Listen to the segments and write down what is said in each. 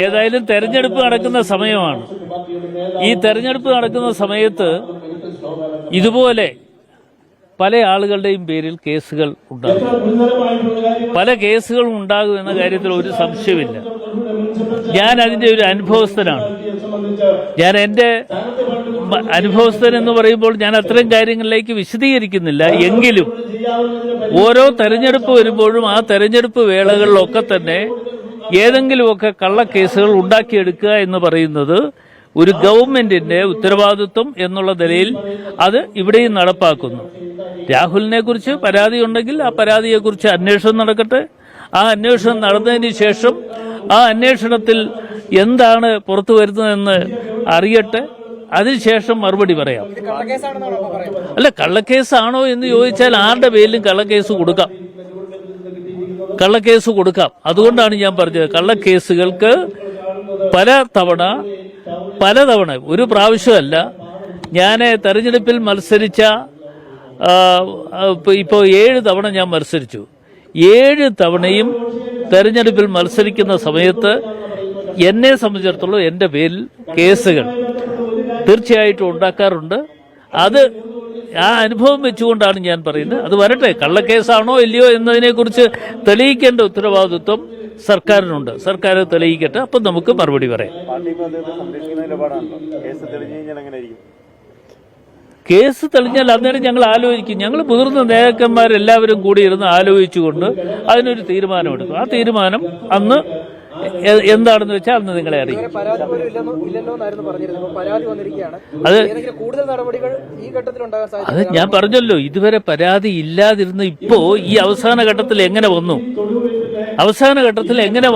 ഏതായാലും തെരഞ്ഞെടുപ്പ് നടക്കുന്ന സമയമാണ്. ഈ തെരഞ്ഞെടുപ്പ് നടക്കുന്ന സമയത്ത് ഇതുപോലെ പല ആളുകളുടെയും പേരിൽ കേസുകൾ ഉണ്ടാകും. പല കേസുകളും ഉണ്ടാകും എന്ന കാര്യത്തിൽ ഒരു സംശയമില്ല. ഞാൻ അതിന്റെ ഒരു അനുഭവസ്ഥനാണ്. ഞാൻ എൻ്റെ അനുഭവസ്ഥൻ എന്ന് പറയുമ്പോൾ ഞാൻ അത്തരം കാര്യങ്ങളിലേക്ക് വിശദീകരിക്കുന്നില്ല. എങ്കിലും ഓരോ തെരഞ്ഞെടുപ്പ് വരുമ്പോഴും ആ തെരഞ്ഞെടുപ്പ് വേളകളിലൊക്കെ തന്നെ ഏതെങ്കിലുമൊക്കെ കള്ളക്കേസുകൾ ഉണ്ടാക്കിയെടുക്കുക എന്ന് പറയുന്നത് ഒരു ഗവൺമെന്റിന്റെ ഉത്തരവാദിത്വം എന്നുള്ള നിലയിൽ അത് ഇവിടെയും നടപ്പാക്കുന്നു. രാഹുലിനെ കുറിച്ച് പരാതി ഉണ്ടെങ്കിൽ ആ പരാതിയെക്കുറിച്ച് അന്വേഷണം നടക്കട്ടെ. ആ അന്വേഷണം നടന്നതിന് ശേഷം ആ അന്വേഷണത്തിൽ എന്താണ് പുറത്തു വരുന്നതെന്ന് അറിയട്ടെ. അതിനുശേഷം മറുപടി പറയാം. അല്ല, കള്ളക്കേസാണോ എന്ന് ചോദിച്ചാൽ ആരുടെ പേരിലും കള്ളക്കേസ് കൊടുക്കാം. അതുകൊണ്ടാണ് ഞാൻ പറഞ്ഞത്, കള്ളക്കേസുകൾക്ക് പലതവണ ഒരു പ്രാവശ്യമല്ല. ഞാൻ തെരഞ്ഞെടുപ്പിൽ മത്സരിച്ച ഇപ്പോൾ 7 തവണ ഞാൻ മത്സരിച്ചു. 7 തവണയും തെരഞ്ഞെടുപ്പിൽ മത്സരിക്കുന്ന സമയത്ത് എന്നെ സംബന്ധിച്ചിടത്തോളം എൻ്റെ പേരിൽ കേസുകൾ തീർച്ചയായിട്ടും ഉണ്ടാക്കാറുണ്ട്. അത് ആ അനുഭവം വെച്ചുകൊണ്ടാണ് ഞാൻ പറയുന്നത്. അത് വരട്ടെ, കള്ളക്കേസാണോ ഇല്ലയോ എന്നതിനെക്കുറിച്ച് തെളിയിക്കേണ്ട ഉത്തരവാദിത്വം സർക്കാരിനുണ്ട്. സർക്കാർ തെളിയിക്കട്ടെ, അപ്പം നമുക്ക് മറുപടി പറയാം. കേസ് തെളിഞ്ഞാൽ അന്നേരം ഞങ്ങൾ ആലോചിക്കും. ഞങ്ങൾ മുതിർന്ന നേതാക്കന്മാരെല്ലാവരും കൂടി ഇരുന്ന് ആലോചിച്ചുകൊണ്ട് അതിനൊരു തീരുമാനമെടുക്കും. ആ തീരുമാനം അന്ന് എന്താണെന്ന് വെച്ചാൽ അന്ന് നിങ്ങളെ അറിയിക്കും. അത് ഞാൻ പറഞ്ഞല്ലോ, ഇതുവരെ പരാതി ഇല്ലാതിരുന്ന് ഇപ്പോ ഈ അവസാന ഘട്ടത്തിൽ എങ്ങനെ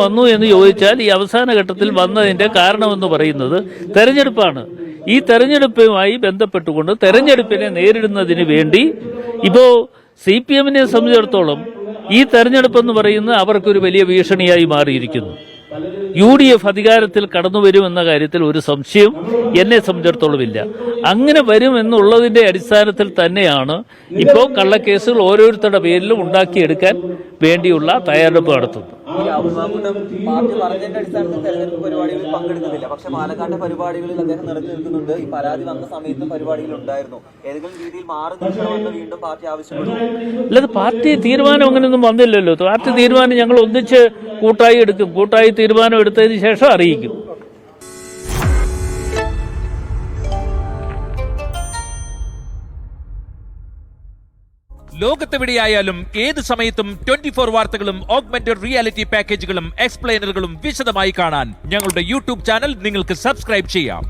വന്നു എന്ന് ചോദിച്ചാൽ, ഈ അവസാന ഘട്ടത്തിൽ വന്നതിന്റെ കാരണമെന്ന് പറയുന്നത് തെരഞ്ഞെടുപ്പാണ്. ഈ തെരഞ്ഞെടുപ്പുമായി ബന്ധപ്പെട്ടുകൊണ്ട് തെരഞ്ഞെടുപ്പിനെ നേരിടുന്നതിന് വേണ്ടി ഇപ്പോ CPM-നെ സംബന്ധിച്ചിടത്തോളം ഈ തെരഞ്ഞെടുപ്പ് എന്ന് പറയുന്നത് അവർക്കൊരു വലിയ ഭീഷണിയായി മാറിയിരിക്കുന്നു. UDF അധികാരത്തിൽ കടന്നു വരുമെന്ന കാര്യത്തിൽ ഒരു സംശയം എന്നെ സംബന്ധിച്ചിടത്തോളം ഇല്ല. അങ്ങനെ വരുമെന്നുള്ളതിന്റെ അടിസ്ഥാനത്തിൽ തന്നെയാണ് ഇപ്പോൾ കള്ളക്കേസുകൾ ഓരോരുത്തരുടെ പേരിലും ഉണ്ടാക്കിയെടുക്കാൻ വേണ്ടിയുള്ള തയ്യാറെടുപ്പ് നടത്തുന്നത്. പാർട്ടി പറഞ്ഞതിന്റെ അടിസ്ഥാനത്തിൽ തെരഞ്ഞെടുപ്പ് പരിപാടികളിൽ പങ്കെടുക്കുന്നില്ല. പക്ഷെ പാലക്കാട്ടെ പരിപാടികളിൽ അദ്ദേഹം നിറഞ്ഞു നിൽക്കുന്നുണ്ട്. ഈ പരാതി വന്ന സമയത്തും പരിപാടിയിൽ ഉണ്ടായിരുന്നു. ഏതെങ്കിലും രീതിയിൽ മാറി നിൽക്കണമെന്ന് വീണ്ടും പാർട്ടി ആവശ്യപ്പെടുന്നു. അല്ലാതെ പാർട്ടി തീരുമാനം അങ്ങനെയൊന്നും വന്നില്ലല്ലോ. പാർട്ടി തീരുമാനം ഞങ്ങൾ ഒന്നിച്ച് കൂട്ടായി എടുക്കും. കൂട്ടായി തീരുമാനം എടുത്തതിന് ശേഷം അറിയിക്കും. ലോകത്തെവിടെയായാലും ഏത് സമയത്തും 24 വാർത്തകളും ഓഗ്മെന്റഡ് റിയാലിറ്റി പാക്കേജുകളും എക്സ്പ്ലെയിനറുകളും വിശദമായി കാണാൻ ഞങ്ങളുടെ YouTube ചാനൽ നിങ്ങൾക്ക് സബ്സ്ക്രൈബ് ചെയ്യാം.